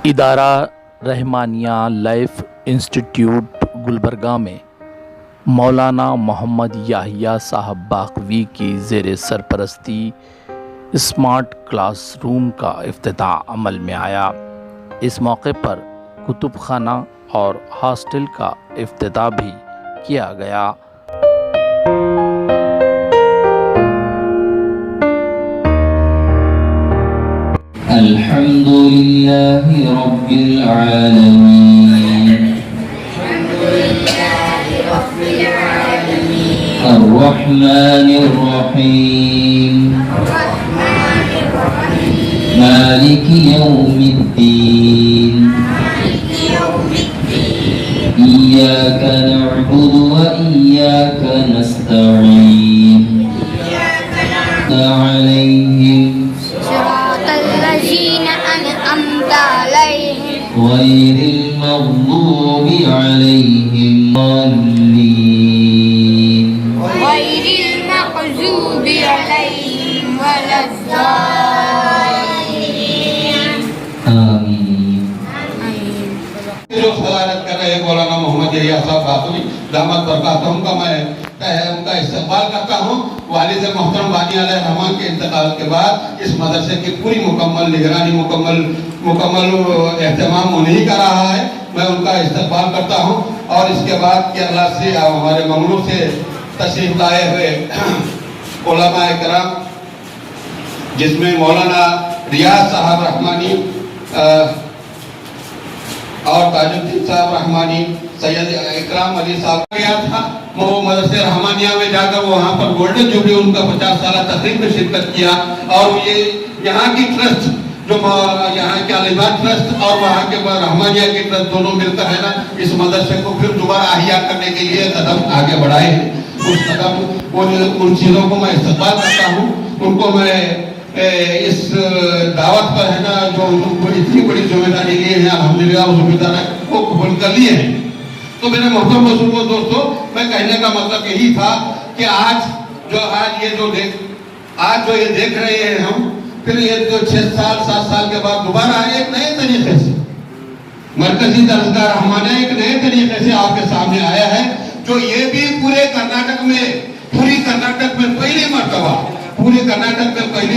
ادارہ رحمانیہ life institute Gulbarga میں مولانا محمد یحییٰ صاحب باقوی کی زیر سرپرستی اسمارٹ کلاس روم کا افتتاح عمل میں آیا۔ اس موقع پر کتب خانہ اور ہاسٹل کا افتتاح بھی کیا گیا۔ الحمد للہ رب العالمین الرحمن الرحیم مالک یوم الدین ایاک نعبد و ایاک نستعین علیہم غير المغضوب عليهم ولا الضالين آمين۔ جو صدارت کر رہے مولانا محمد یحییٰ صاحب باقوی دامت برکاتہم کا میں ان کا استقبال کرتا ہوں۔ والد محترم بانی علیہ الرحمن کے انتقال کے بعد اس مدرسے کی پوری مکمل نگرانی مکمل اہتمام انہیں کا رہا ہے۔ میں ان کا استقبال کرتا ہوں اور اس کے بعد کیرلا سے ہمارے منگلور سے تشریف لائے ہوئے علماء کرام جس میں مولانا ریاض صاحب رحمانی اور تاج الدین صاحب رحمانی، سید اکرام علی صاحب گیا تھا۔ وہ مدرسے رحمانیہ میں جا کر وہاں پر گولڈن جوبلی ان کا 50 سالہ تقریب میں شرکت کیا، اور یہ یہاں کی ٹرسٹ جو یہاں کے علیمات ٹرسٹ اور وہاں کے رحمانیہ کے ٹرسٹ دونوں مل کر ہے نا اس مدرسے کو پھر دوبارہ احیاء کرنے کے لیے قدم آگے بڑھائے ہیں۔ اس قدم ان چیزوں کو میں استقبال کرتا ہوں، ان کو میں اس دعوت پر ہے نا جو اتنی بڑی ذمہ داری لیے ہیں الحمدللہ اس ذمہ داری کو قبول کر لیے ہیں۔ تو میرے محترم بزرگوں دوستوں، میں کہنے کا مطلب یہی تھا کہ آج یہ دیکھ رہے ہیں ہم، پھر یہ جو 6 سال 7 سال کے بعد دوبارہ ایک نئے طریقے سے مرکزی درسگاہ رحمانیہ ایک نئے طریقے سے آپ کے سامنے آیا ہے، جو یہ بھی پورے کرناٹک میں پہلی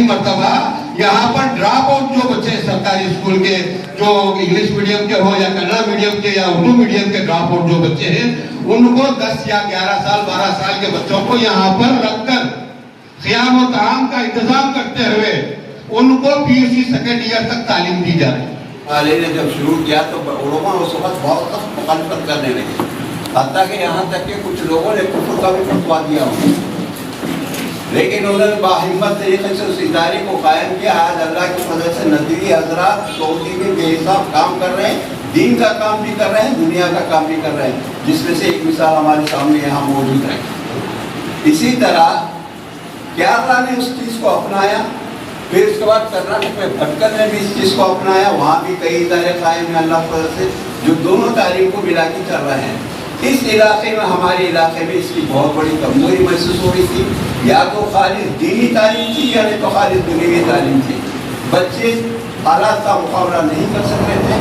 مرتبہ یہاں پر ڈراپ آؤٹ جو بچے سرکاری اسکول کے جو انگلش میڈیم کے ہوں یا کنڑا میڈیم کے یا اردو میڈیم کے ڈراپ آؤٹ جو بچے ہیں ان کو 10 یا 11 سال 12 سال کے بچوں کو یہاں پر رکھ کر خیام و طعام کا انتظام کرتے ہوئے ان کو PUC سیکنڈ ایئر تک تعلیم دی جا رہی ہے۔ والے نے جب شروع کیا تو علماء اس وقت بہت سخت مخالفت کرنے لگے، حتیٰ کہ یہاں تک کہ کچھ لوگوں نے کفر کا بھی فتویٰ دیا ہو، لیکن انہوں نے باہمت طریقے سے اس ادارے کو قائم کیا۔ آج اللہ کی فضل سے ندوی حضرات سعودی میں بے حساب کام کر رہے ہیں، دین کا کام بھی کر رہے ہیں، دنیا کا کام بھی کر رہے ہیں، جس میں سے ایک مثال ہمارے سامنے یہاں موجود ہے۔ اسی طرح کیرلا نے اس چیز کو اپنایا، پھر اس کے بعد کرناٹک میں بھٹکل نے بھی اس چیز کو اپنایا، وہاں بھی کئی ادارے قائم ہیں اللہ کی فضل سے جو دونوں تعلیم کو ملا کے چل رہے ہیں۔ اس علاقے میں ہمارے علاقے میں اس کی بہت بڑی کمزوری محسوس ہو رہی تھی، یا تو خالص دینی تعلیم تھی یا نہیں تو خالص دنیوی تعلیم تھی۔ بچے حالات کا مقابلہ نہیں کر سکتے تھے،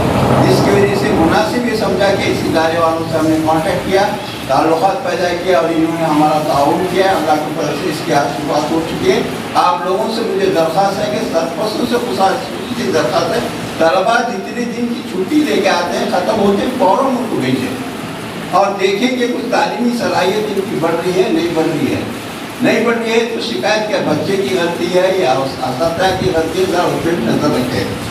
جس کی وجہ سے مناسب یہ سمجھا کہ اس ادارے والوں سے ہم نے کانٹیکٹ کیا، تعلقات پیدا کیا اور انہوں نے ہمارا تعاون کیا۔ اللہ کی طرف سے اس کی شروعات ہو چکی ہے۔ آپ لوگوں سے مجھے درخواست ہے کہ سرپرستوں سے خصوصی درخواست ہے، طلباء جتنے دن کی چھٹی لے کے آتے ہیں ختم ہوتے ہیں فوراً ان کو بھیجیں اور دیکھیں کہ کچھ تعلیمی صلاحیت ان کی بڑھ رہی ہے نہیں بڑھ رہی ہے تو شکایت کیا بچے کی غلطی ہے یا اساتذہ کی غلطی ہے، اس پہ نظر رکھیں۔